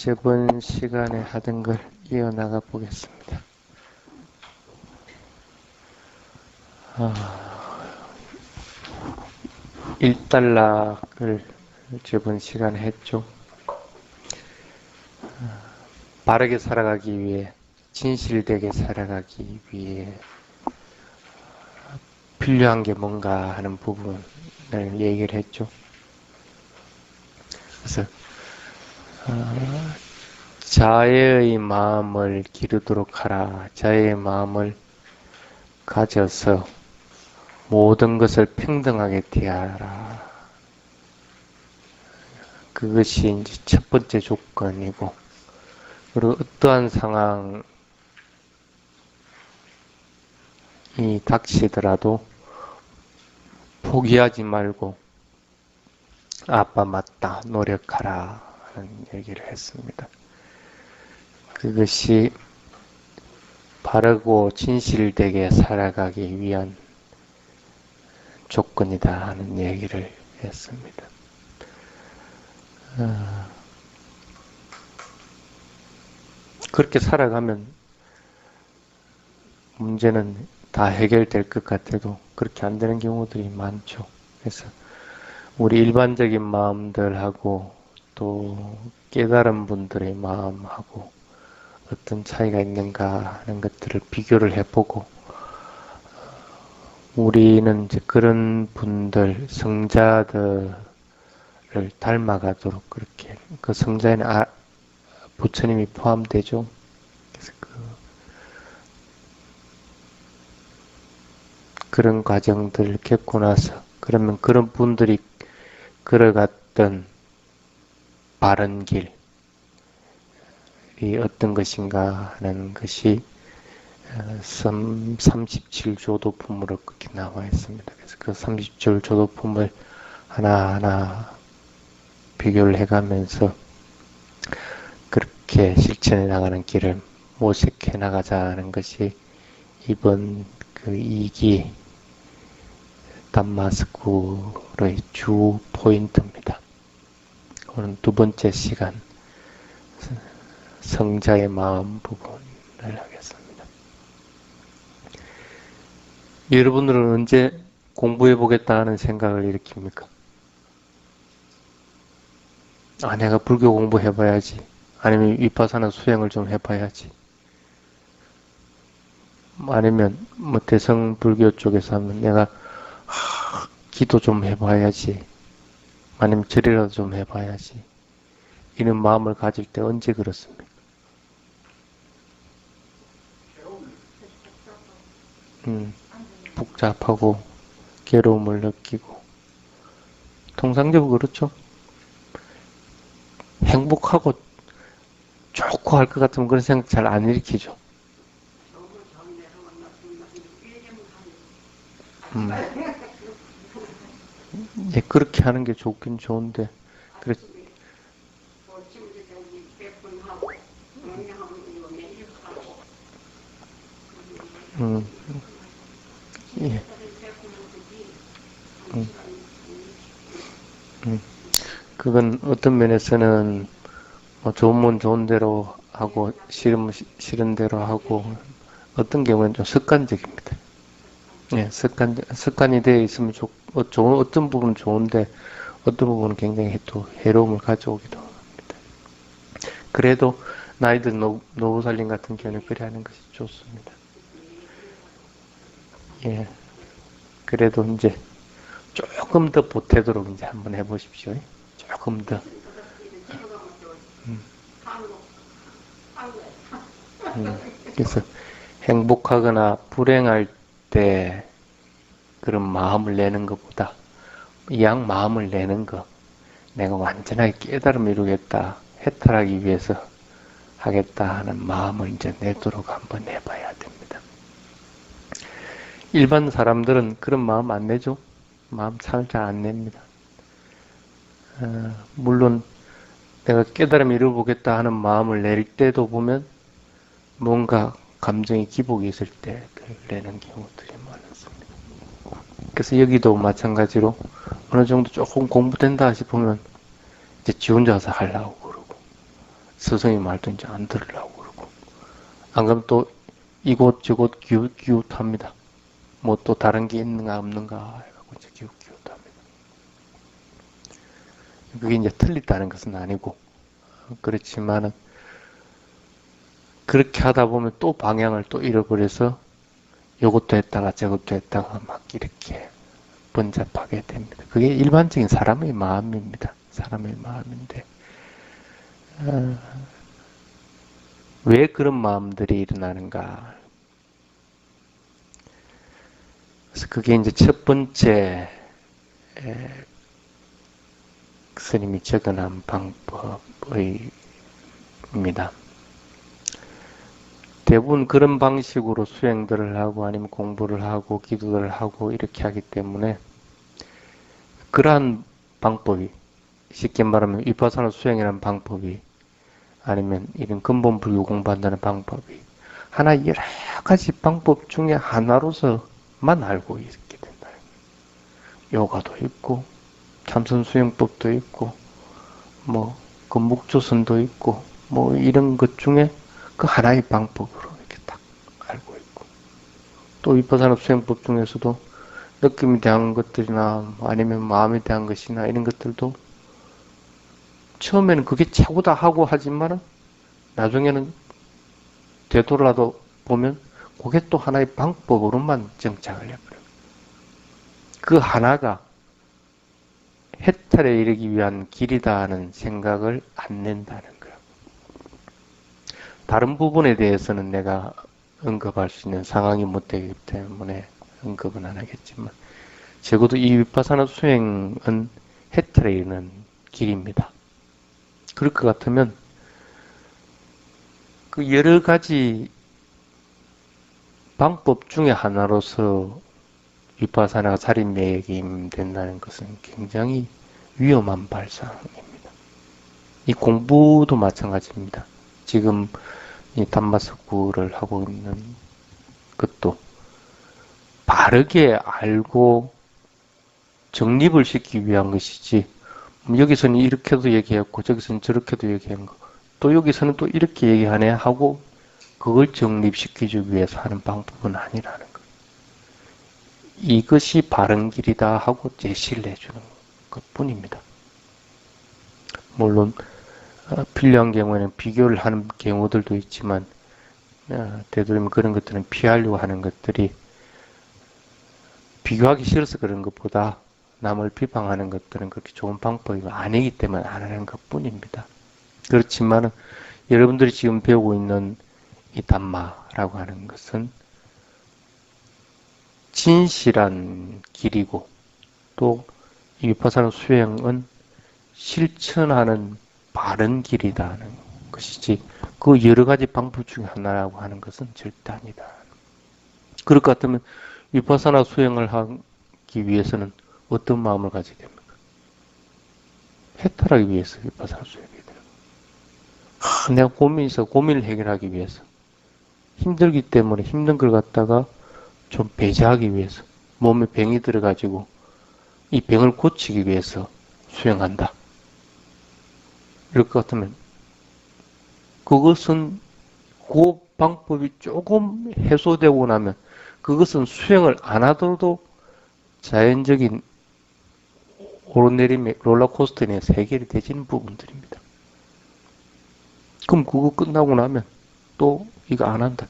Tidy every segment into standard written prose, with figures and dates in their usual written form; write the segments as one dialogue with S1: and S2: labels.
S1: 저번 시간에 하던 걸 이어나가 보겠습니다. 일단락을 저번 시간에 했죠. 바르게 살아가기 위해, 진실되게 살아가기 위해 필요한 게 뭔가 하는 부분을 얘기를 했죠. 그래서 자애의 마음을 기르도록 하라. 자애의 마음을 가져서 모든 것을 평등하게 대하라. 그것이 이제 첫 번째 조건이고, 그리고 어떠한 상황이 닥치더라도 포기하지 말고 아빠 맞다, 노력하라 하는 얘기를 했습니다. 그것이 바르고 진실되게 살아가기 위한 조건이다 하는 얘기를 했습니다. 그렇게 살아가면 문제는 다 해결될 것 같아도 그렇게 안 되는 경우들이 많죠. 그래서 우리 일반적인 마음들하고 또 깨달은 분들의 마음하고 어떤 차이가 있는가 하는 것들을 비교를 해보고, 우리는 이제 그런 분들, 성자들을 닮아가도록 그렇게, 그 성자에는 부처님이 포함되죠. 그래서 그런 과정들을 겪고 나서, 그러면 그런 분들이 걸어갔던 바른 길이 어떤 것인가 하는 것이 37조도품으로 그렇게 나와 있습니다. 그래서 그 37조도품을 하나하나 비교를 해가면서 그렇게 실천해 나가는 길을 모색해 나가자는 것이 이번 그 2기 담마스쿠의 주 포인트입니다. 오늘 두 번째 시간 성자의 마음 부분을 하겠습니다. 여러분들은 언제 공부해 보겠다 하는 생각을 일으킵니까? 내가 불교 공부해봐야지. 아니면 위파사나 수행을 좀 해봐야지. 아니면 뭐 대성 불교 쪽에서 하면 내가 기도 좀 해봐야지. 아니면 절이라도 좀 해봐야지. 이런 마음을 가질 때 언제 그렇습니까? 복잡하고 괴로움을 느끼고, 통상적으로 그렇죠. 행복하고 좋고 할 것 같으면 그런 생각 잘 안 일으키죠. 예, 그렇게 하는 게 좋긴 좋은데, 그래. 예. 그건 어떤 면에서는 좋으면 좋은 대로 하고 싫으면 싫은 대로 하고, 어떤 경우는 좀 습관적입니다. 예, 습관이 되어 있으면 어떤 부분은 좋은데 어떤 부분은 굉장히 또 해로움을 가져오기도 합니다. 그래도 나이든 노부살림 같은 경우는 그래 하는 것이 좋습니다. 예, 그래도 이제 조금 더 보태도록 이제 한번 해보십시오. 조금 더. 그래서 행복하거나 불행할 때 그런 마음을 내는 것보다 이왕 마음을 내는 거, 내가 완전하게 깨달음 이루겠다, 해탈하기 위해서 하겠다 하는 마음을 이제 내도록 한번 해봐야 됩니다. 일반 사람들은 그런 마음 안 내죠? 마음 잘 안 냅니다. 물론 내가 깨달음 이루어보겠다 하는 마음을 낼 때도 보면 뭔가 감정이 기복이 있을 때 내는 경우들이 많았습니다. 그래서 여기도 마찬가지로 어느 정도 조금 공부된다 싶으면 이제 지 혼자서 하려고 그러고, 스승의 말도 이제 안 들으려고 그러고. 안 그러면 또 이곳 저곳 기웃기웃합니다. 뭐 또 다른 게 있는가 없는가 해갖고 이제 기웃기웃합니다. 그게 이제 틀리다는 것은 아니고, 그렇지만은 그렇게 하다 보면 또 방향을 또 잃어버려서 요것도 했다가 저것도 했다가 막 이렇게 번잡하게 됩니다. 그게 일반적인 사람의 마음입니다. 사람의 마음인데, 왜 그런 마음들이 일어나는가? 그래서 그게 이제 첫 번째 스님이 적어놓은 방법입니다. 대부분 그런 방식으로 수행들을 하고 아니면 공부를 하고 기도를 하고 이렇게 하기 때문에 그러한 방법이 쉽게 말하면 위파사나 수행이라는 방법이 아니면 이런 근본 불교 공부한다는 방법이 하나 여러 가지 방법 중에 하나로서만 알고 있게 된다. 요가도 있고 참선 수행법도 있고 뭐 금묵조선도 있고 뭐 이런 것 중에 그 하나의 방법으로 이렇게 딱 알고 있고 또 위파사나 수행법 중에서도 느낌에 대한 것들이나 아니면 마음에 대한 것이나 이런 것들도 처음에는 그게 최고다 하고 하지만은 나중에는 되돌아도 보면 그게 또 하나의 방법으로만 정착을 해버려요. 그 하나가 해탈에 이르기 위한 길이다 하는 생각을 안 낸다는 거예요. 다른 부분에 대해서는 내가 언급할 수 있는 상황이 못 되기 때문에 언급은 안 하겠지만 적어도 이 위파사나 수행은 해탈에 이르는 길입니다. 그럴 것 같으면 그 여러 가지 방법 중에 하나로서 위파사나가 자리매김 된다는 것은 굉장히 위험한 발상입니다. 이 공부도 마찬가지입니다. 지금 이 담마스쿠를 하고 있는 것도 바르게 알고 정립을 시키기 위한 것이지 여기서는 이렇게도 얘기했고 저기서는 저렇게도 얘기한 거 또 여기서는 또 이렇게 얘기하네 하고 그걸 정립시키기 위해서 하는 방법은 아니라는 거예요. 이것이 바른 길이다 하고 제시를 해주는 것뿐입니다. 물론 필요한 경우에는 비교를 하는 경우들도 있지만 되도록이면 그런 것들은 피하려고 하는 것들이 비교하기 싫어서 그런 것보다 남을 비방하는 것들은 그렇게 좋은 방법이 아니기 때문에 안 하는 것뿐입니다. 그렇지만 여러분들이 지금 배우고 있는 이 담마라고 하는 것은 진실한 길이고 또 이 위파사나 수행은 실천하는 바른 길이다는 것이지 그 여러 가지 방법 중에 하나라고 하는 것은 절대 아니다. 그럴 것 같으면 위파사나 수행을 하기 위해서는 어떤 마음을 가지게 됩니까? 해탈하기 위해서 위파사나 수행이 돼요. 내가 고민이 있어 고민을 해결하기 위해서 힘들기 때문에 힘든 걸 갖다가 좀 배제하기 위해서 몸에 병이 들어가지고 이 병을 고치기 위해서 수행한다. 이럴 것 같으면 그것은 그 방법이 조금 해소되고 나면 그것은 수행을 안 하더라도 자연적인 오르내림의 롤러코스터 내에서 해결이 되지는 부분들입니다. 그럼 그거 끝나고 나면 또 이거 안 한다.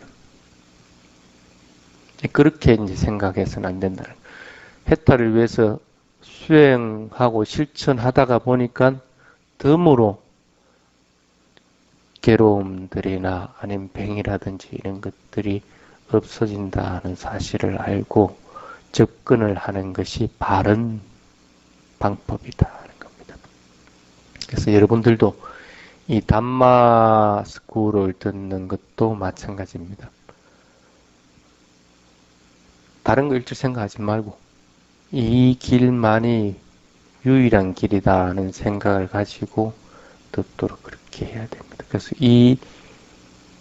S1: 그렇게 이제 생각해서는 안 된다는. 해탈을 위해서 수행하고 실천하다가 보니까 덤으로 괴로움들이나 아니면 병이라든지 이런 것들이 없어진다는 사실을 알고 접근을 하는 것이 바른 방법이다 하는 겁니다. 그래서 여러분들도 이 담마 스쿨을 듣는 것도 마찬가지입니다. 다른 거 일절 생각하지 말고 이 길만이 유일한 길이다 하는 생각을 가지고 듣도록 그렇게 해야 됩니다. 그래서 이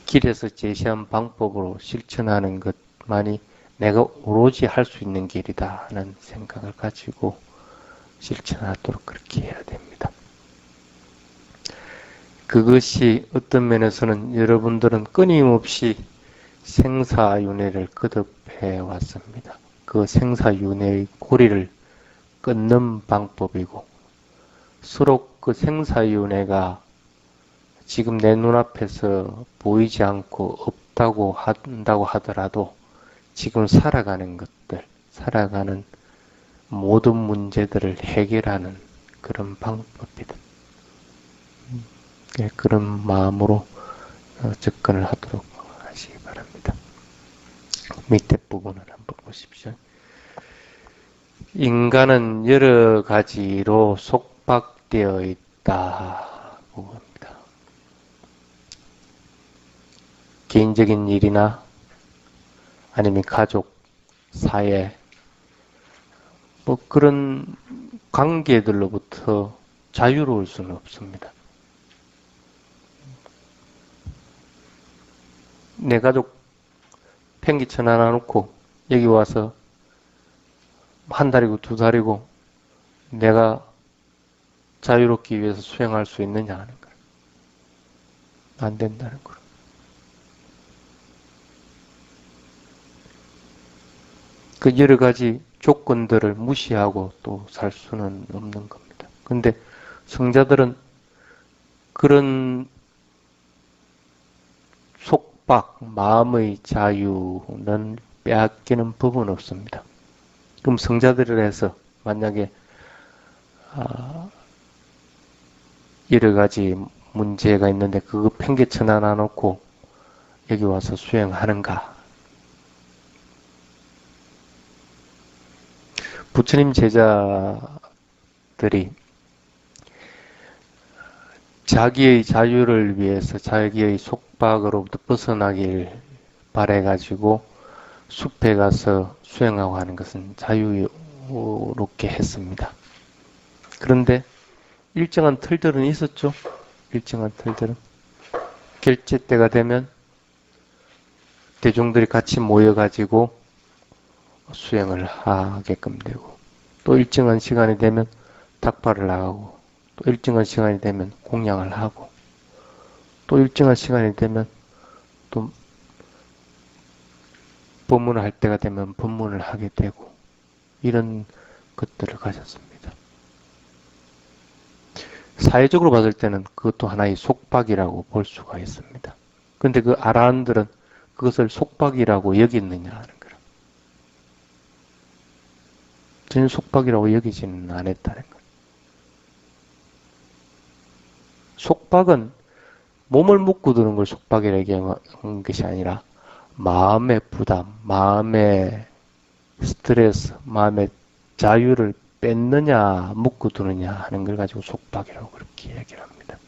S1: 길에서 제시한 방법으로 실천하는 것만이 내가 오로지 할 수 있는 길이다 하는 생각을 가지고 실천하도록 그렇게 해야 됩니다. 그것이 어떤 면에서는 여러분들은 끊임없이 생사윤회를 거듭해 왔습니다. 그 생사윤회의 고리를 끊는 방법이고, 서로 그 생사윤회가 지금 내 눈앞에서 보이지 않고 없다고 한다고 하더라도 지금 살아가는 것들, 살아가는 모든 문제들을 해결하는 그런 방법이다. 그런 마음으로 접근을 하도록 하시기 바랍니다. 밑에 부분을 한번 보십시오. 인간은 여러 가지로 속박되어 있다고 합니다. 개인적인 일이나 아니면 가족, 사회, 뭐 그런 관계들로부터 자유로울 수는 없습니다. 내 가족 팽개쳐 놔놓고 여기 와서 한 달이고 두 달이고 내가 자유롭기 위해서 수행할 수 있느냐 하는 거예요. 안 된다는 거예요. 그 여러 가지 조건들을 무시하고 또 살 수는 없는 겁니다. 근데 성자들은 그런 속박, 마음의 자유는 빼앗기는 법은 없습니다. 그럼 성자들을 해서 만약에 여러 가지 문제가 있는데 그거 팽개쳐 놔놓고 여기 와서 수행하는가? 부처님 제자들이 자기의 자유를 위해서 자기의 속박으로부터 벗어나길 바래가지고 숲에 가서 수행하고 하는 것은 자유롭게 했습니다. 그런데 일정한 틀들은 있었죠. 일정한 틀들은. 결제 때가 되면 대중들이 같이 모여가지고 수행을 하게끔 되고, 또 일정한 시간이 되면 닭발을 나가고, 또 일정한 시간이 되면 공양을 하고, 또 일정한 시간이 되면 또 법문을 할 때가 되면 법문을 하게 되고, 이런 것들을 가졌습니다. 사회적으로 봤을 때는 그것도 하나의 속박이라고 볼 수가 있습니다. 근데 그 아라한들은 그것을 속박이라고 여겼느냐 하는 거예요. 전혀 속박이라고 여기지는 않았다는 거예요. 속박은 몸을 묶고 드는 걸 속박이라고 얘기하는 것이 아니라 마음의 부담, 마음의 스트레스, 마음의 자유를 뺐느냐 묶고 두느냐 하는 걸 가지고 속박이라고 그렇게 얘기를 합니다.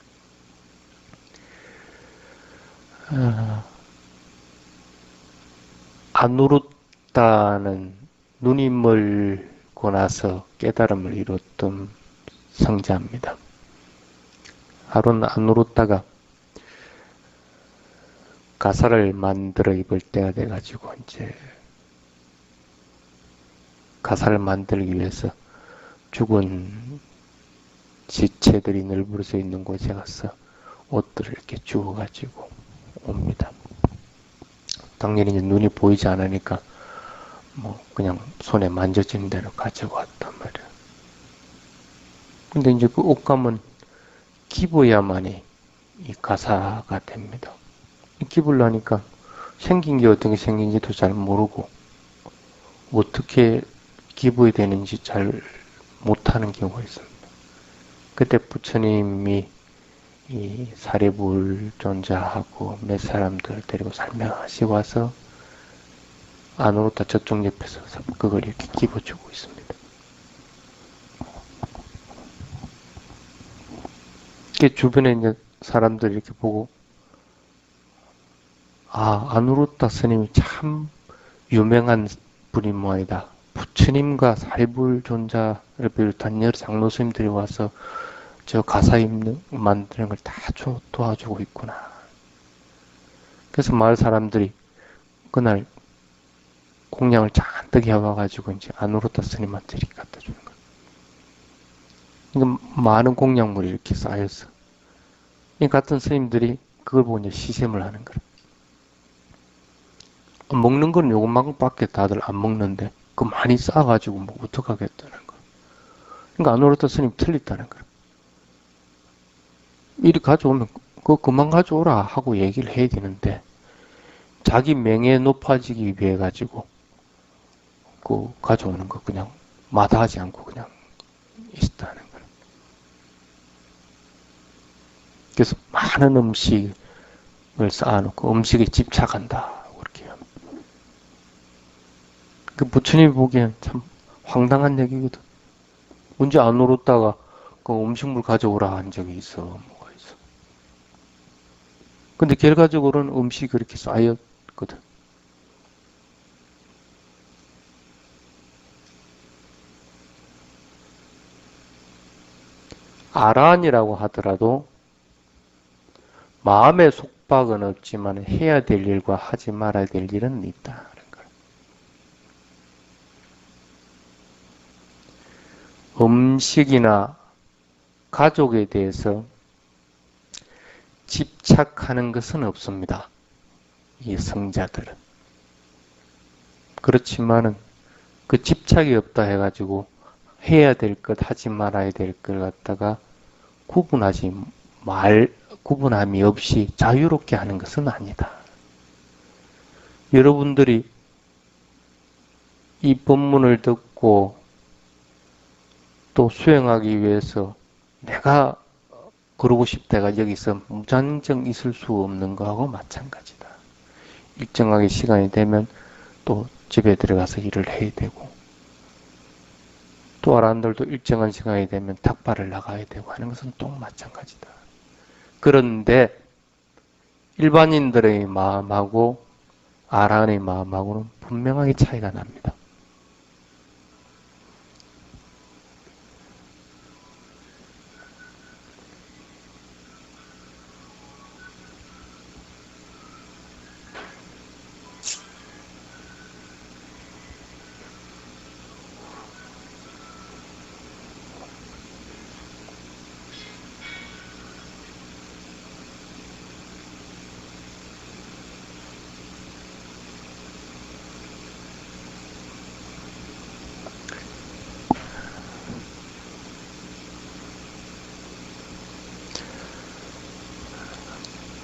S1: 안 울었다는 눈이 멀고 나서 깨달음을 이뤘던 성자입니다. 하루는 안 울었다가 가사를 만들어 입을 때가 돼가지고 이제 가사를 만들기 위해서 죽은 지체들이 널브러져 있는 곳에 가서 옷들을 이렇게 주워가지고 옵니다. 당연히 이제 눈이 보이지 않으니까 뭐 그냥 손에 만져지는 대로 가지고 왔단 말이에요. 근데 이제 그 옷감은 기부야만이 이 가사가 됩니다. 기부를 하니까 생긴 게 어떤 게 생긴지도 잘 모르고 어떻게 기부가 되는지 잘 못하는 경우가 있습니다. 그때 부처님이 이 사리불존자하고 몇 사람들 데리고 설명하시고 와서 안 울었다 저쪽 옆에서 그걸 이렇게 기부주고 있습니다. 주변에 이제 사람들이 이렇게 보고 안 울었다 스님이 참 유명한 분이 모아니다. 부처님과 사리불존자를 비롯한 여러 장로 스님들이 와서 저 가사 만드는 걸 다 도와주고 있구나. 그래서 마을 사람들이 그날 공양을 잔뜩 해와가지고 이제 안 울었다 스님한테 이렇게 갖다 주는 거예요. 그러니까 많은 공양물이 이렇게 쌓였어. 이 같은 스님들이 그걸 보고 이제 시샘을 하는 거야. 먹는 건 요것만큼밖에 다들 안 먹는데 그 많이 싸가지고 뭐 어떡하겠다는 거야. 그러니까 아노르타 스님 틀렸다는 거야. 이리 가져오면 그거 그만 가져오라 하고 얘기를 해야 되는데 자기 명예 높아지기 위해 가지고 그 가져오는 거 그냥 마다하지 않고 그냥 있다는 거야. 그래서 많은 음식을 쌓아놓고 음식에 집착한다. 그렇게 합니다. 그 부처님이 보기엔 참 황당한 얘기거든. 언제 안 울었다가 그 음식물 가져오라 한 적이 있어. 뭐가 있어. 근데 결과적으로는 음식이 그렇게 쌓였거든. 아란이라고 하더라도 마음의 속박은 없지만 해야 될 일과 하지 말아야 될 일은 있다는 거예요. 음식이나 가족에 대해서 집착하는 것은 없습니다. 이 성자들은. 그렇지만은 그 집착이 없다 해가지고 해야 될 것, 하지 말아야 될 걸 갖다가 구분함이 없이 자유롭게 하는 것은 아니다. 여러분들이 이 법문을 듣고 또 수행하기 위해서 내가 그러고 싶다가 여기서 무단정 있을 수 없는 거하고 마찬가지다. 일정하게 시간이 되면 또 집에 들어가서 일을 해야 되고 또 아란들도 일정한 시간이 되면 닭발을 나가야 되고 하는 것은 또 마찬가지다. 그런데 일반인들의 마음하고 아란의 마음하고는 분명하게 차이가 납니다.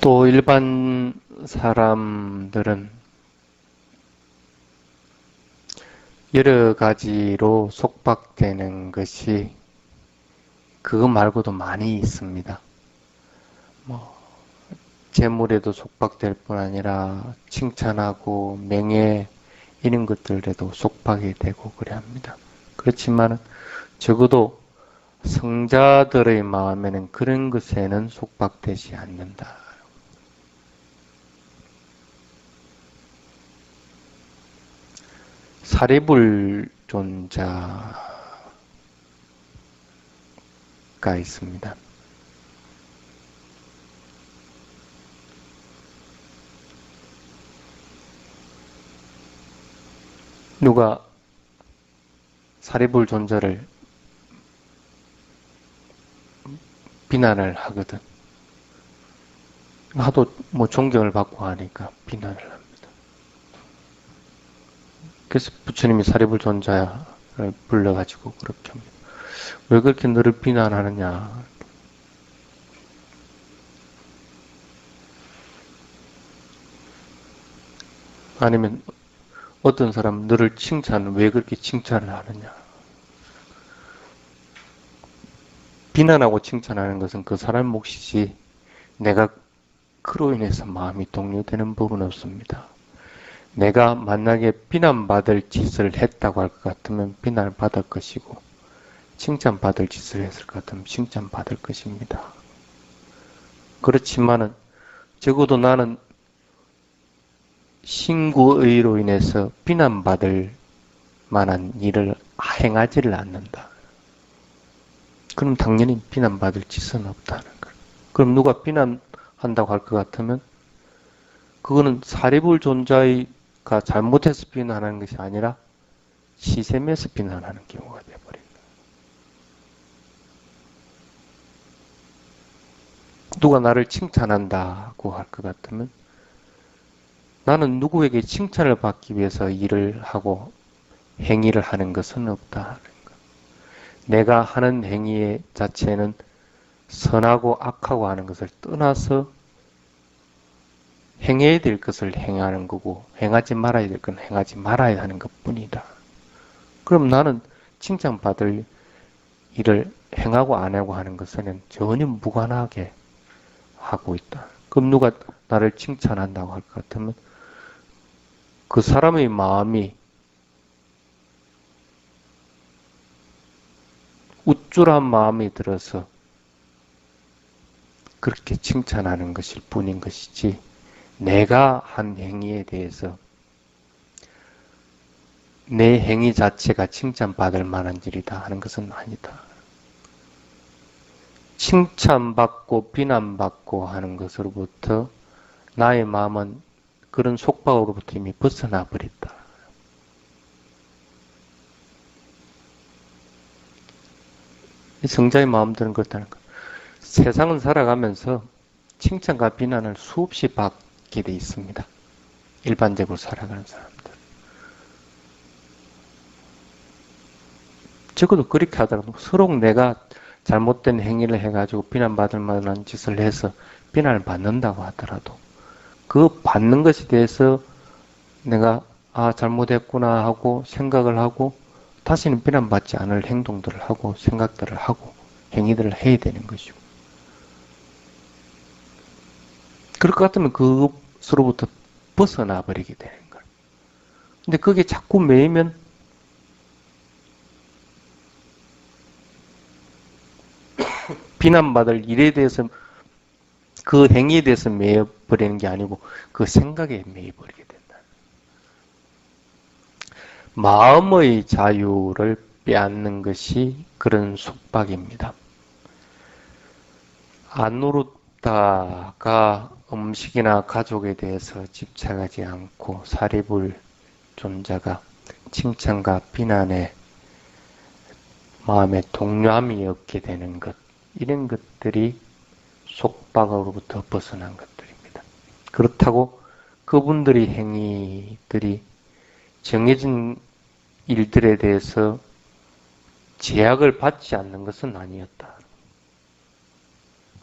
S1: 또 일반 사람들은 여러 가지로 속박되는 것이 그거 말고도 많이 있습니다. 뭐 재물에도 속박될 뿐 아니라 칭찬하고 명예 이런 것들에도 속박이 되고 그래 합니다. 그렇지만 적어도 성자들의 마음에는 그런 것에는 속박되지 않는다. 사리불존자가 있습니다. 누가 사리불존자를 비난을 하거든. 하도 뭐 존경을 받고 하니까 비난을 합니다. 그래서 부처님이 사리불존자를 불러가지고 그렇게 합니다. 왜 그렇게 너를 비난하느냐. 아니면 어떤 사람 너를 왜 그렇게 칭찬을 하느냐. 비난하고 칭찬하는 것은 그 사람 몫이지 내가 그로 인해서 마음이 동요되는 부분은 없습니다. 내가 만약에 비난받을 짓을 했다고 할 것 같으면 비난을 받을 것이고 칭찬받을 짓을 했을 것 같으면 칭찬받을 것입니다. 그렇지만은 적어도 나는 신구의로 인해서 비난받을 만한 일을 행하지를 않는다. 그럼 당연히 비난받을 짓은 없다는 거예요. 그럼 누가 비난한다고 할 것 같으면 그거는 사리불존자가 잘못해서 비난하는 것이 아니라 시샘에서 비난하는 경우가 되어버립니다. 누가 나를 칭찬한다고 할 것 같으면 나는 누구에게 칭찬을 받기 위해서 일을 하고 행위를 하는 것은 없다. 내가 하는 행위 자체는 선하고 악하고 하는 것을 떠나서 행해야 될 것을 행하는 거고 행하지 말아야 될 건 행하지 말아야 하는 것뿐이다. 그럼 나는 칭찬받을 일을 행하고 안 하고 하는 것은 전혀 무관하게 하고 있다. 그럼 누가 나를 칭찬한다고 할 것 같으면 그 사람의 마음이 우쭐한 마음이 들어서 그렇게 칭찬하는 것일 뿐인 것이지 내가 한 행위에 대해서 내 행위 자체가 칭찬받을 만한 일이다 하는 것은 아니다. 칭찬받고 비난받고 하는 것으로부터 나의 마음은 그런 속박으로부터 이미 벗어나 버렸다. 성자의 마음들은 그렇다는 것. 세상은 살아가면서 칭찬과 비난을 수없이 받게 돼 있습니다. 일반적으로 살아가는 사람들. 적어도 그렇게 하더라도 서로 내가 잘못된 행위를 해가지고 비난받을 만한 짓을 해서 비난을 받는다고 하더라도 그 받는 것에 대해서 내가 잘못했구나 하고 생각을 하고 다시는 비난받지 않을 행동들을 하고 생각들을 하고 행위들을 해야 되는 것이고 그럴 것 같으면 그것으로부터 벗어나 버리게 되는 거예요. 근데 그게 자꾸 매이면 비난받을 일에 대해서 그 행위에 대해서 매여버리는 게 아니고 그 생각에 매여버리게 된다. 마음의 자유를 빼앗는 것이 그런 속박입니다. 안 노릇다가 음식이나 가족에 대해서 집착하지 않고 사리불 존자가 칭찬과 비난에 마음에 동요함이 없게 되는 것, 이런 것들이 속박으로부터 벗어난 것들입니다. 그렇다고 그분들의 행위들이 정해진 일들에 대해서 제약을 받지 않는 것은 아니었다.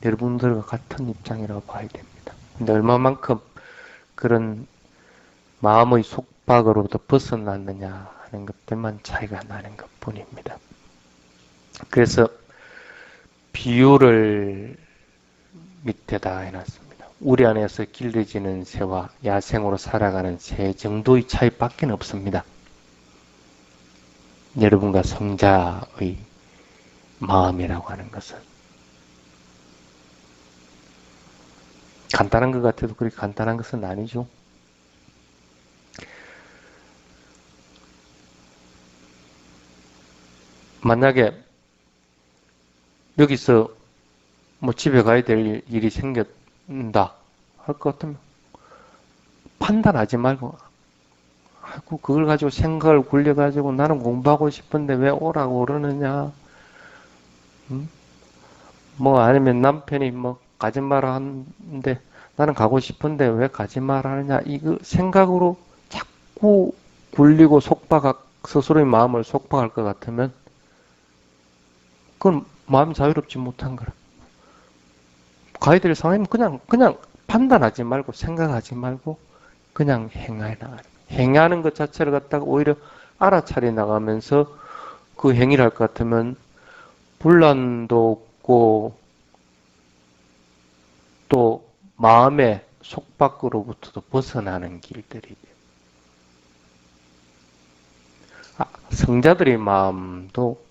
S1: 여러분들과 같은 입장이라고 봐야 됩니다. 근데 얼마만큼 그런 마음의 속박으로부터 벗어났느냐 하는 것들만 차이가 나는 것뿐입니다. 그래서 비유를 밑에다 해놨습니다. 우리 안에서 길러지는 새와 야생으로 살아가는 새 정도의 차이밖에 없습니다. 여러분과 성자의 마음이라고 하는 것은 간단한 것 같아도 그렇게 간단한 것은 아니죠. 만약에 여기서 뭐 집에 가야 될 일이 생겼다 할 것 같으면 판단하지 말고 아이고 그걸 가지고 생각을 굴려가지고 나는 공부하고 싶은데 왜 오라고 그러느냐 뭐 아니면 남편이 뭐 가지 마라 하는데 나는 가고 싶은데 왜 가지 마라 하느냐 이거 생각으로 자꾸 굴리고 스스로의 마음을 속박할 것 같으면 그건 마음이 자유롭지 못한 거라. 가야 될 상황이면 그냥 판단하지 말고 생각하지 말고 그냥 행해 나가는. 행하는 것 자체를 갖다가 오히려 알아차려 나가면서 그 행위를 할 것 같으면 분란도 없고 또 마음의 속박으로부터도 벗어나는 길들이 성자들의 마음도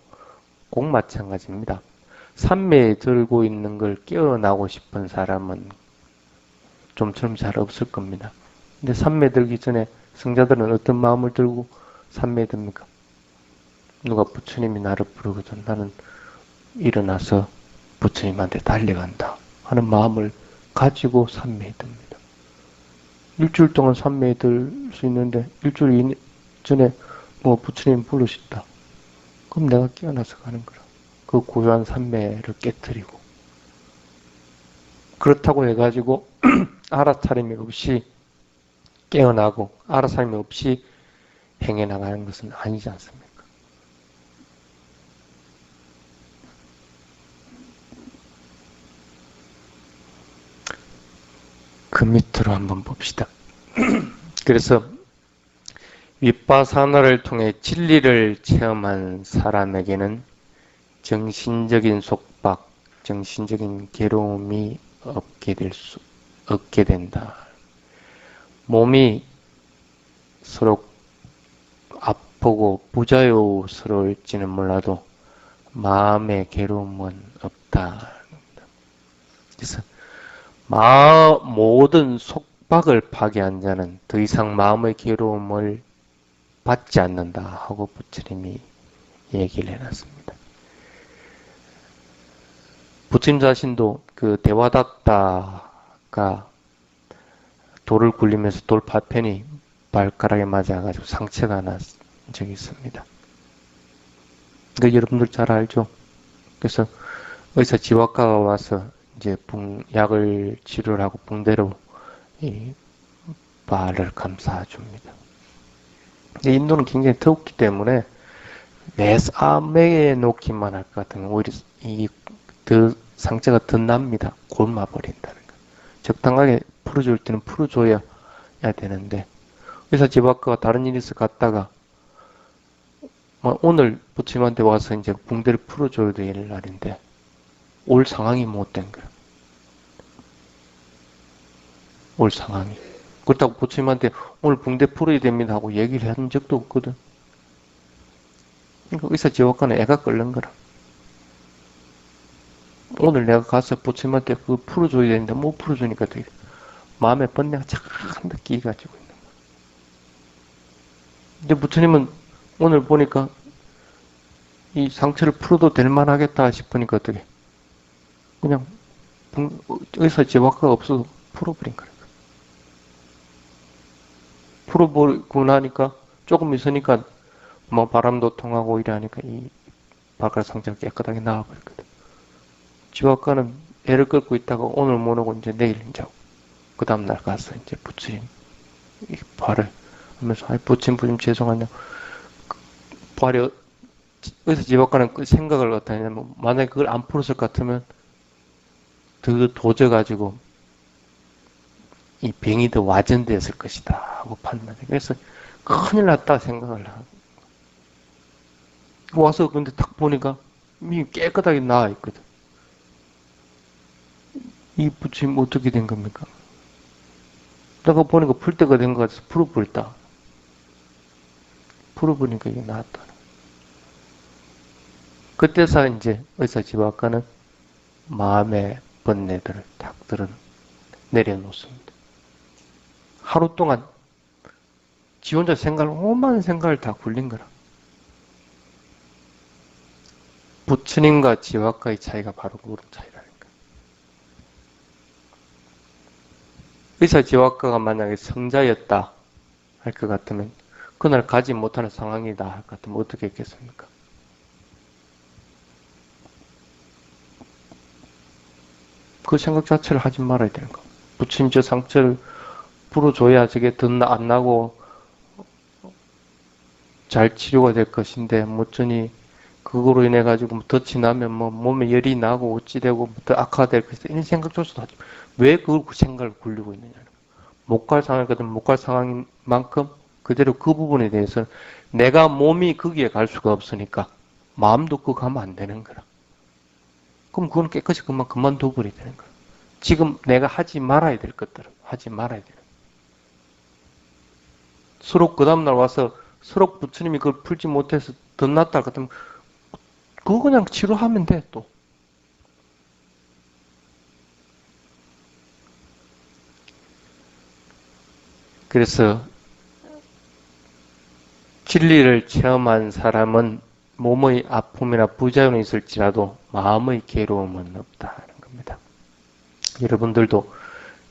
S1: 꼭 마찬가지입니다. 산매에 들고 있는 걸 깨어나고 싶은 사람은 좀처럼 잘 없을 겁니다. 근데 산매에 들기 전에 성자들은 어떤 마음을 들고 산매에 듭니까? 누가 부처님이 나를 부르거든 나는 일어나서 부처님한테 달려간다 하는 마음을 가지고 산매에 듭니다. 일주일 동안 산매에 들 수 있는데 일주일 전에 뭐 부처님 부르셨다. 그럼 내가 깨어나서 가는 거라. 그 고요한 산매를 깨뜨리고 그렇다고 해가지고 알아차림이 없이 깨어나고 알아차림이 없이 행해 나가는 것은 아니지 않습니까? 그 밑으로 한번 봅시다. 그래서 윗바사나를 통해 진리를 체험한 사람에게는 정신적인 속박, 정신적인 괴로움이 없게 된다. 몸이 서로 아프고 부자유스러울지는 몰라도 마음의 괴로움은 없다. 그래서 모든 속박을 파괴한 자는 더 이상 마음의 괴로움을 받지 않는다 하고 부처님이 얘기를 해놨습니다. 부처님 자신도 그 대화닥다가 돌을 굴리면서 돌 파편이 발가락에 맞아가지고 상처가 난 적이 있습니다. 그 여러분들 잘 알죠? 그래서 의사 지휘과가 와서 이제 약을 치료를 하고 붕대로 이 발을 감싸줍니다. 인도는 굉장히 더웠기 때문에 매에 놓기만 할 것 같으면 오히려 더 상처가 더 납니다. 곪아버린다는 거. 적당하게 풀어줄 때는 풀어줘야 되는데 의사 지휘과가 다른 일이 있어 갔다가 오늘 부처님한테 와서 이제 붕대를 풀어줘야 될 날인데 올 상황이 못된 거야. 올 상황이. 그렇다고 부처님한테 오늘 붕대 풀어야 됩니다 하고 얘기를 한 적도 없거든. 그러니까 의사 지휘과는 애가 끓는 거라. 오늘 내가 가서 부처님한테 그거 풀어줘야 되는데 못 풀어주니까 되게 마음에 번뇌가 잔뜩 끼가지고 있는 거야. 근데 부처님은 오늘 보니까 이 상처를 풀어도 될 만하겠다 싶으니까 어떻게 그냥 의사 지휘과가 없어도 풀어버린 거야. 풀어버리고 나니까 조금 있으니까 뭐 바람도 통하고 이래 하니까 이 발가락 상처가 깨끗하게 나와버렸거든. 지휘과는 애를 끌고 있다가 오늘 못 오고 이제 내일 이제 그 다음날 가서 이제 부처님 이 발을 하면서 부처님 죄송하냐 발이 의사 지휘과는 그 생각을 어떻게 하냐면 만약에 그걸 안 풀었을 것 같으면 더 도져가지고 이 병이 더 와전되었을 것이다 하고 판단해. 그래서 큰일 났다 생각을 하고 와서 근데 딱 보니까 이미 깨끗하게 나와 있거든. 이 부처님 어떻게 된 겁니까? 내가 보니까 풀 때가 된 것 같아서 풀어버렸다. 풀어보니까 이게 나왔다. 그때서 이제 의사 지휘과는 마음의 번뇌들을 딱 내려놓습니다. 하루 동안 지 혼자 오만 생각을 다 굴린 거라. 부처님과 지휘과의 차이가 바로 그런 차이라는 거야. 의사 지휘과가 만약에 성자였다 할 것 같으면 그날 가지 못하는 상황이다 할 것 같으면 어떻게 했겠습니까? 그 생각 자체를 하지 말아야 되는 거. 부처님 저 상처를 풀어줘야 저게 더 안 나고 잘 치료가 될 것인데 어쩌니 그거로 인해 가지고 덫이 나면 뭐 몸에 열이 나고 어찌 되고 더 악화될 것이다 이런 생각조차도 하지. 왜 그 생각을 굴리고 있느냐. 못 갈 상황이거든 못 갈 상황인 만큼 그대로 그 부분에 대해서 내가 몸이 거기에 갈 수가 없으니까 마음도 그거 가면 안 되는 거라. 그럼 그건 깨끗이 그만둬 버려야 되는 거야. 지금 내가 하지 말아야 될 것들은 하지 말아야 되는 거야. 서로 그 다음날 와서 서로 부처님이 그걸 풀지 못해서 더 낫다 할 것 같으면 그거 그냥 치료하면 돼 또. 그래서 진리를 체험한 사람은 몸의 아픔이나 부자연이 있을지라도 마음의 괴로움은 없다는 겁니다. 여러분들도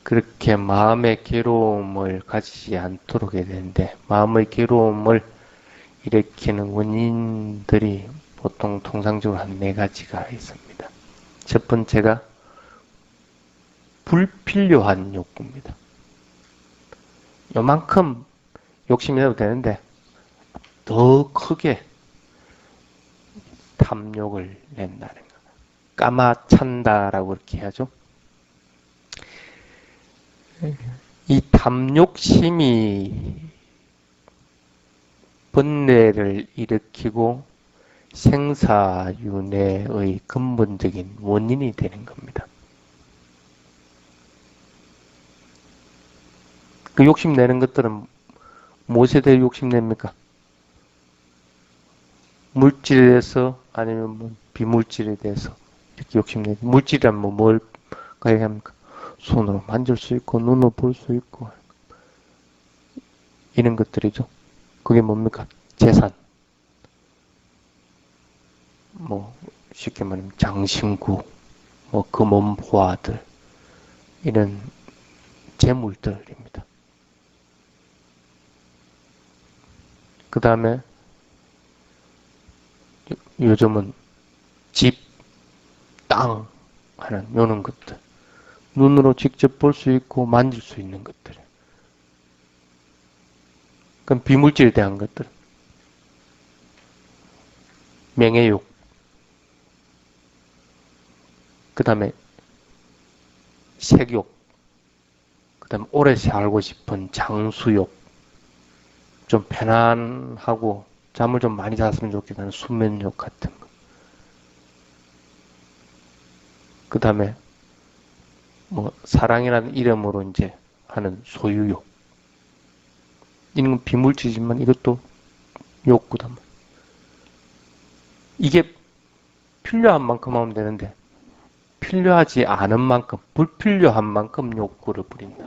S1: 그렇게 마음의 괴로움을 가지지 않도록 해야 되는데 마음의 괴로움을 일으키는 원인들이 보통 통상적으로 한 4가지가 있습니다. 첫 번째가 불필요한 욕구입니다. 요만큼 욕심이 내도 되는데 더 크게 탐욕을 낸다는 거. 까마찬다라고 이렇게 하죠. 이 탐욕심이 번뇌를 일으키고 생사윤회의 근본적인 원인이 되는 겁니다. 그 욕심내는 것들은 무엇에 대해 욕심냅니까? 물질에 대해서 아니면 뭐 비물질에 대해서 이렇게 욕심내죠. 물질이란 뭐 뭘 얘기합니까? 손으로 만질 수 있고 눈으로 볼 수 있고 이런 것들이죠. 그게 뭡니까? 재산. 뭐 쉽게 말하면 장신구, 뭐 금원보화들 이런 재물들입니다. 그 다음에 요즘은 집, 땅 하는 요런 것들. 눈으로 직접 볼 수 있고 만질 수 있는 것들. 그럼 비물질에 대한 것들. 명예욕. 그 다음에 색욕. 그 다음에 오래 살고 싶은 장수욕. 좀 편안하고 잠을 좀 많이 잤으면 좋겠다는 수면욕 같은 거. 그 다음에 뭐 사랑이라는 이름으로 이제 하는 소유욕. 이런 건 비물질이지만 이것도 욕구단 말이에요. 이게 필요한 만큼 하면 되는데 필요하지 않은 만큼, 불필요한 만큼 욕구를 부린다.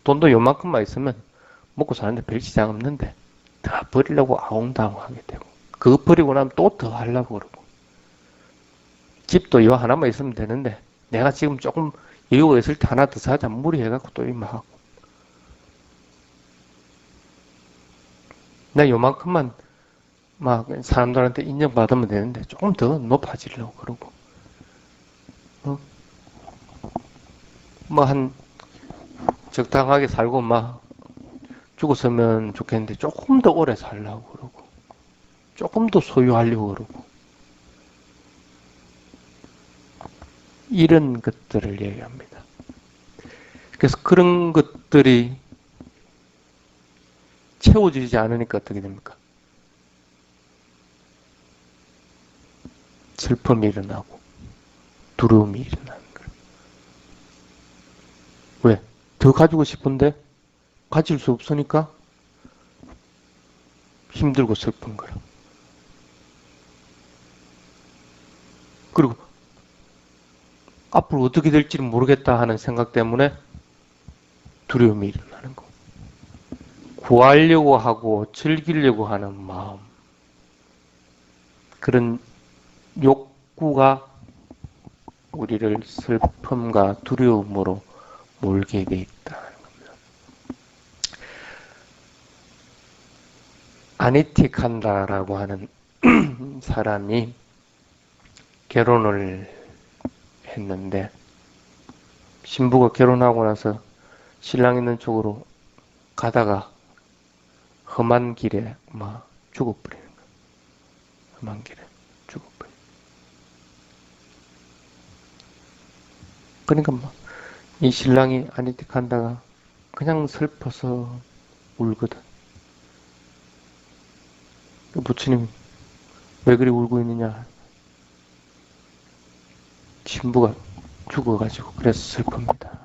S1: 돈도 요만큼만 있으면 먹고 사는데 별 지장 없는데 다 버리려고 아웅다웅하게 되고 그거 버리고 나면 또 더 하려고 그러고 집도 요 하나만 있으면 되는데 내가 지금 조금 여유가 있을 때 하나 더 사자 무리해갖고 또 이만 하고 나 요만큼만 막 사람들한테 인정받으면 되는데 조금 더 높아지려고 그러고 뭐 한 적당하게 살고 막 죽었으면 좋겠는데 조금 더 오래 살려고 그러고 조금 더 소유하려고 그러고 이런 것들을 얘기합니다. 그래서 그런 것들이 채워지지 않으니까 어떻게 됩니까? 슬픔이 일어나고 두려움이 일어나는 거예요. 왜? 더 가지고 싶은데 가질 수 없으니까 힘들고 슬픈 거예요. 그리고 앞으로 어떻게 될지는 모르겠다 하는 생각 때문에 두려움이 일어나는 거. 구하려고 하고 즐기려고 하는 마음. 그런 욕구가 우리를 슬픔과 두려움으로 몰게 돼 있다는 겁니다. 아니티칸다라고 하는 사람이 결혼을 했는데 신부가 결혼하고 나서 신랑 있는 쪽으로 가다가 험한 길에 막 죽어버리는 거예요. 험한 길에 죽어버려요. 그러니까 막 이 신랑이 아니티칸다가 그냥 슬퍼서 울거든. 부처님 왜 그리 울고 있느냐. 신부가 죽어가지고 그래서 슬픕니다.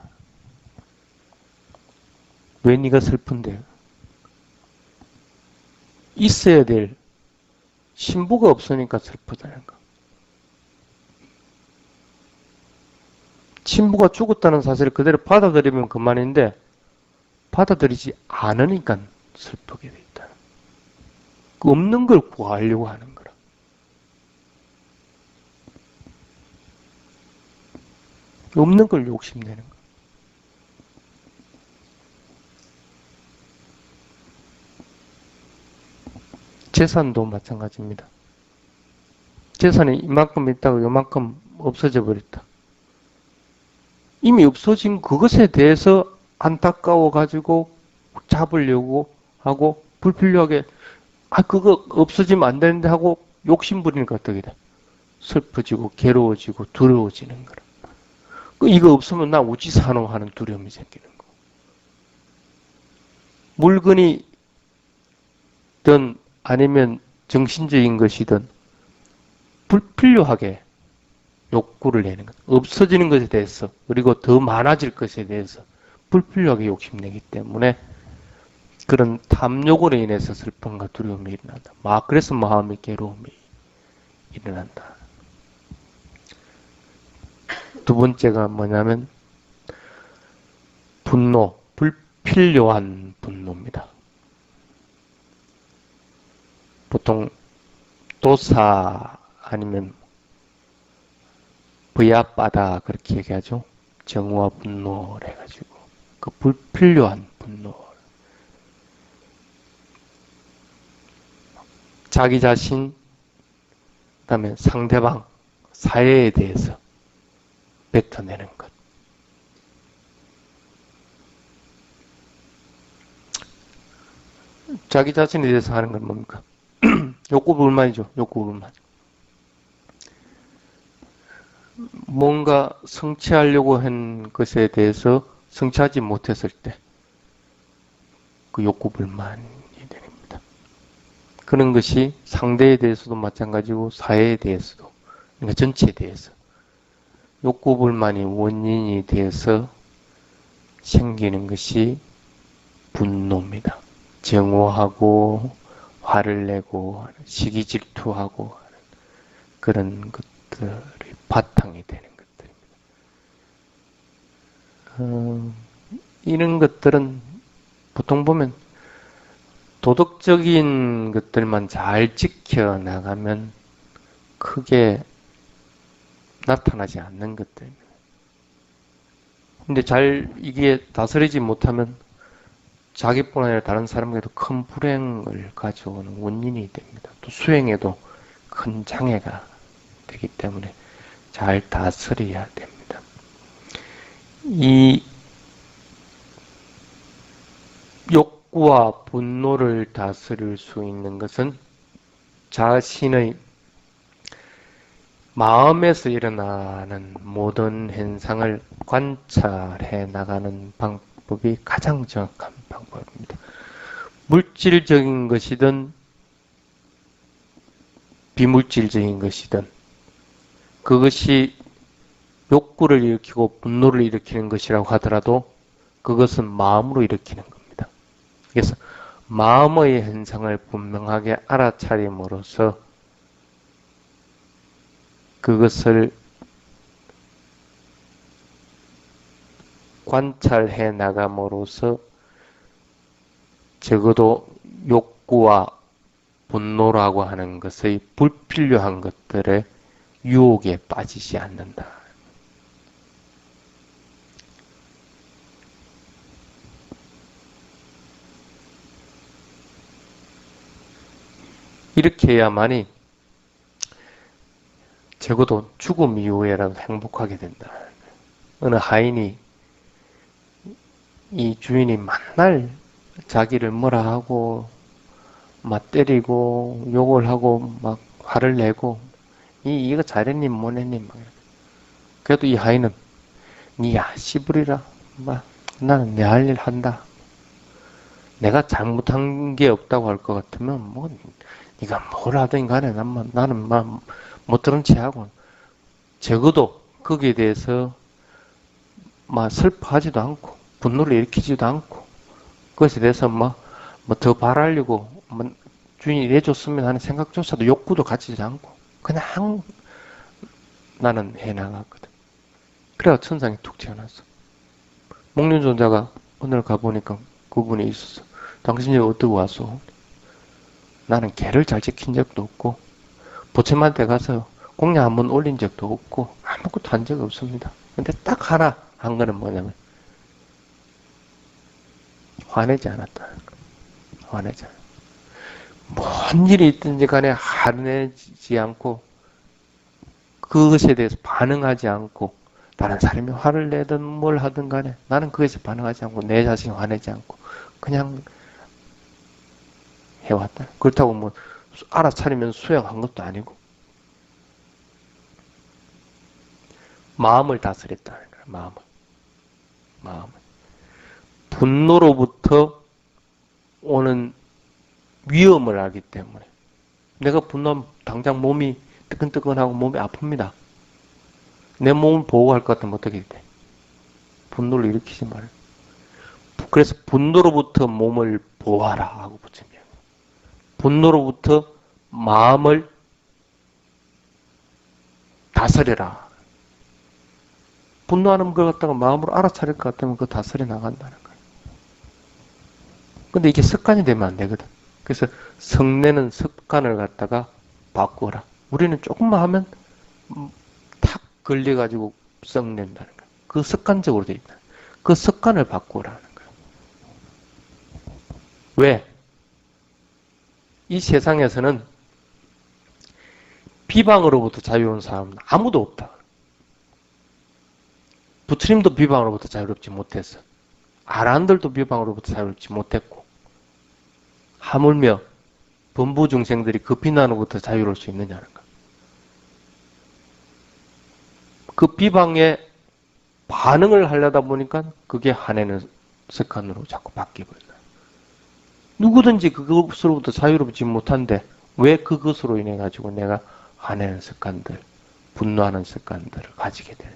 S1: 왜 네가 슬픈데? 있어야 될 신부가 없으니까 슬프다는 거. 신부가 죽었다는 사실을 그대로 받아들이면 그만인데 받아들이지 않으니까 슬프게 돼 있다. 그 없는 걸 구하려고 하는 거라. 없는 걸 욕심내는 거. 재산도 마찬가지입니다. 재산이 이만큼 있다고 이만큼 없어져 버렸다. 이미 없어진 그것에 대해서 안타까워 가지고 잡으려고 하고 불필요하게 그거 없어지면 안 되는데 하고 욕심 부리니까 어떻게 돼? 슬퍼지고 괴로워지고 두려워지는 거라. 이거 없으면 나 어찌 사노 하는 두려움이 생기는 거. 물건이든 아니면 정신적인 것이든 불필요하게 욕구를 내는 것. 없어지는 것에 대해서 그리고 더 많아질 것에 대해서 불필요하게 욕심내기 때문에 그런 탐욕으로 인해서 슬픔과 두려움이 일어난다. 그래서 마음의 괴로움이 일어난다. 두 번째가 뭐냐면 분노, 불필요한 분노입니다. 보통 도사 아니면 부야빠다 그렇게 얘기하죠. 정오와 분노를 해가지고 그 불필요한 분노. 자기 자신, 그다음에 상대방, 사회에 대해서 뱉어내는 것. 자기 자신에 대해서 하는 건 뭡니까? 욕구 불만이죠. 욕구 불만. 뭔가 성취하려고 한 것에 대해서 성취하지 못했을 때 그 욕구 불만이 됩니다. 그런 것이 상대에 대해서도 마찬가지고 사회에 대해서도, 그러니까 전체에 대해서 욕구 불만이 원인이 되어서 생기는 것이 분노입니다. 정오하고 화를 내고 시기 질투하고 그런 것들이 바탕이 되는 것들입니다. 이런 것들은 보통 보면 도덕적인 것들만 잘 지켜나가면 크게 나타나지 않는 것들입니다. 근데 이게 다스리지 못하면 자기뿐 아니라 다른 사람에게도 큰 불행을 가져오는 원인이 됩니다. 또 수행에도 큰 장애가 되기 때문에 잘 다스려야 됩니다. 이 욕구와 분노를 다스릴 수 있는 것은 자신의 마음에서 일어나는 모든 현상을 관찰해 나가는 방법이 가장 정확한 방법입니다. 물질적인 것이든 비물질적인 것이든 그것이 욕구를 일으키고 분노를 일으키는 것이라고 하더라도 그것은 마음으로 일으키는 겁니다. 그래서 마음의 현상을 분명하게 알아차림으로써 그것을 관찰해 나감으로써 적어도 욕구와 분노라고 하는 것의 불필요한 것들의 유혹에 빠지지 않는다. 이렇게 해야만이 적어도 죽음 이후에라도 행복하게 된다. 어느 하인이 이 주인이 맨날 자기를 뭐라 하고 막 때리고 욕을 하고 막 화를 내고 이거 잘했니 못했니 막 그래도 이 하인은 니야 씨부리라 막 나는 내 할 일 한다. 내가 잘못한 게 없다고 할 것 같으면 뭐 네가 뭘 하든 간에 나는 막 못 들은 채 하고 적어도 거기에 대해서 막 슬퍼하지도 않고 분노를 일으키지도 않고 그것에 대해서 뭐 더 바라려고 주인이 내줬으면 하는 생각조차도 욕구도 갖지지 않고 그냥 나는 해나갔거든. 그래야 천상에 툭 튀어나왔어. 목련존자가 오늘 가보니까 그분이 있었어. 당신이 어떻게 왔어? 나는 개를 잘 지킨 적도 없고 보채만테 가서 공양 한번 올린 적도 없고 아무것도 한 적이 없습니다. 근데 딱 하나 한 거는 뭐냐면 화내지 않았다. 화내지 않았다. 뭔 일이 있든지 간에 화내지 않고 그것에 대해서 반응하지 않고 다른 사람이 화를 내든 뭘 하든 간에 나는 그것에 반응하지 않고 내 자신이 화내지 않고 그냥 해왔다. 그렇다고 뭐 알아차리면 수행한 것도 아니고 마음을 다스렸다는 거야. 마음을. 분노로부터 오는 위험을 알기 때문에 내가 분노하면 당장 몸이 뜨끈뜨끈하고 몸이 아픕니다. 내 몸을 보호할 것 같으면 어떻게 돼? 분노를 일으키지 말아요. 그래서 분노로부터 몸을 보호하라 하고 붙인 거예요. 분노로부터 마음을 다스려라. 분노하는 걸 갖다가 마음으로 알아차릴 것 같으면 그거 다스려 나간다는 거예요. 근데 이게 습관이 되면 안 되거든. 그래서 성내는 습관을 갖다가 바꾸어라. 우리는 조금만 하면 탁 걸려가지고 썩낸다는 거예요. 그 습관적으로 돼 있다. 그 습관을 바꾸라는 거예요. 왜? 이 세상에서는 비방으로부터 자유로운 사람은 아무도 없다. 부처님도 비방으로부터 자유롭지 못했어. 아란들도 비방으로부터 자유롭지 못했고 하물며 범부 중생들이 그 비난으로부터 자유로울 수 있느냐는 거. 그 비방에 반응을 하려다 보니까 그게 화내는 습관으로 자꾸 바뀌어버린다. 누구든지 그것으로부터 자유롭지 못한데 왜 그것으로 인해 가지고 내가 화내는 습관들, 분노하는 습관들을 가지게 되느냐.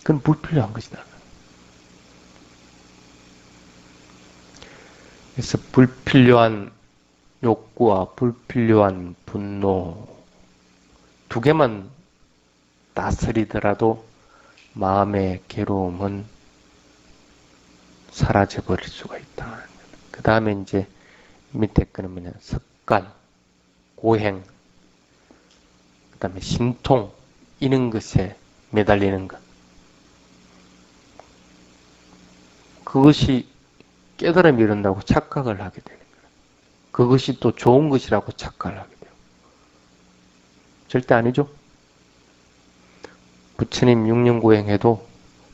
S1: 그건 불필요한 것이다. 그래서 불필요한 욕구와 불필요한 분노 두 개만 다스리더라도 마음의 괴로움은 사라져버릴 수가 있다. 그 다음에 이제 밑에 거는 뭐냐, 습관, 고행, 그 다음에 신통, 이런 것에 매달리는 것. 그것이 깨달음이 이룬다고 착각을 하게 되는 거예요. 그것이 또 좋은 것이라고 착각을 하게 돼요. 절대 아니죠? 부처님 6년 고행해도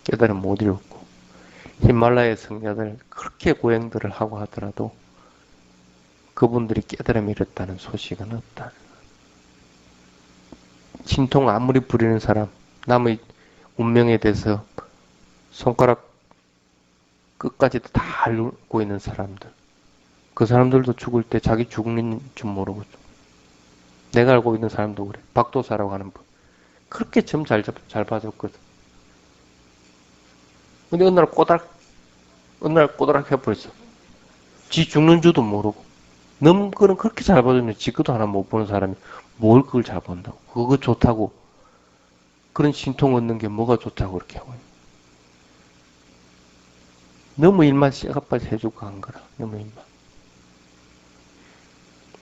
S1: 깨달음 못 이뤘고 히말라야 성자들 그렇게 고행들을 하고 하더라도 그분들이 깨달음이 이뤘다는 소식은 없다. 신통 아무리 부리는 사람, 남의 운명에 대해서 손가락 끝까지도 다 알고 있는 사람들, 그 사람들도 죽을 때 자기 죽는 줄 모르고 내가 알고 있는 사람도 그래. 박도사라고 하는 분. 그렇게 점 잘 봐줬거든. 근데 어느 날 꼬다락 해버렸어. 지 죽는 줄도 모르고. 그는 그렇게 잘 봐줬는데 지 것도 하나 못 보는 사람이 뭘 그걸 잘 본다고. 그거 좋다고. 그런 신통 얻는 게 뭐가 좋다고 그렇게 하고. 너무 일만 쇠가빠지 해주고 간 거라. 너무 일만.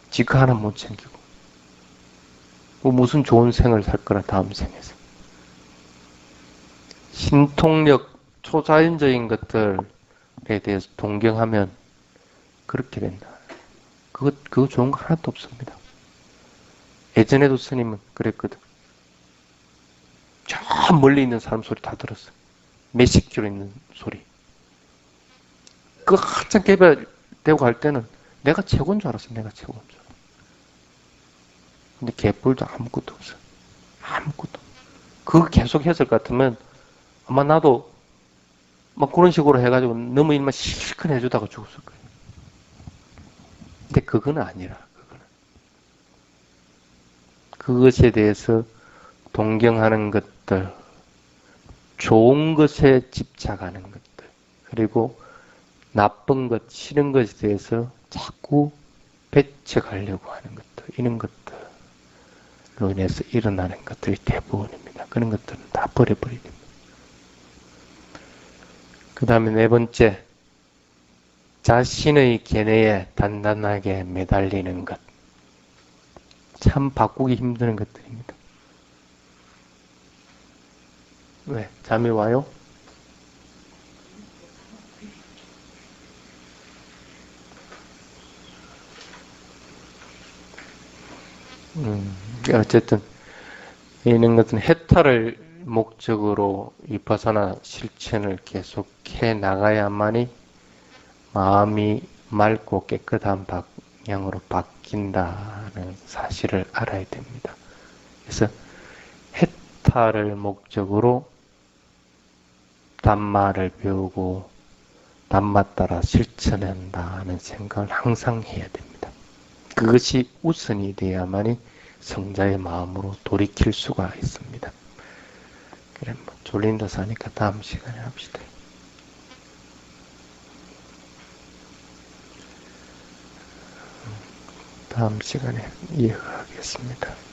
S1: 지가 하나 못 챙기고. 뭐 무슨 좋은 생을 살 거라 다음 생에서. 신통력 초자연적인 것들에 대해서 동경하면 그렇게 된다. 그거 좋은 거 하나도 없습니다. 예전에도 스님은 그랬거든. 저 멀리 있는 사람 소리 다 들었어. 몇십 킬로 있는 소리. 그 한참 개발되고 갈 때는 내가 최고인 줄 알았어. 내가 최고인 줄 알았어. 근데 개뿔도 아무것도 없어. 아무것도. 그거 계속 했을 것 같으면 아마 나도 막 그런 식으로 해가지고 너무 일만 실컷 해주다가 죽었을 거예요. 근데 그건 아니라. 그것에 대해서 동경하는 것들, 좋은 것에 집착하는 것들, 그리고 나쁜 것, 싫은 것에 대해서 자꾸 배척하려고 하는 것들, 이런 것들로 인해서 일어나는 것들이 대부분입니다. 그런 것들은 다 버려버리야 됩니다. 그 다음에 네 번째, 자신의 견해에 단단하게 매달리는 것. 참 바꾸기 힘든 것들입니다. 왜? 잠이 와요? 어쨌든 이런 것은 해탈을 목적으로 위파사나 실천을 계속해 나가야만이 마음이 맑고 깨끗한 방향으로 바뀐다는 사실을 알아야 됩니다. 그래서 해탈을 목적으로 담마를 배우고 담마 따라 실천한다는 생각을 항상 해야 됩니다. 그것이 우선이 돼야만이 성자의 마음으로 돌이킬 수가 있습니다. 그래, 뭐 졸린다 하니까 다음 시간에 합시다. 다음 시간에 이어가겠습니다.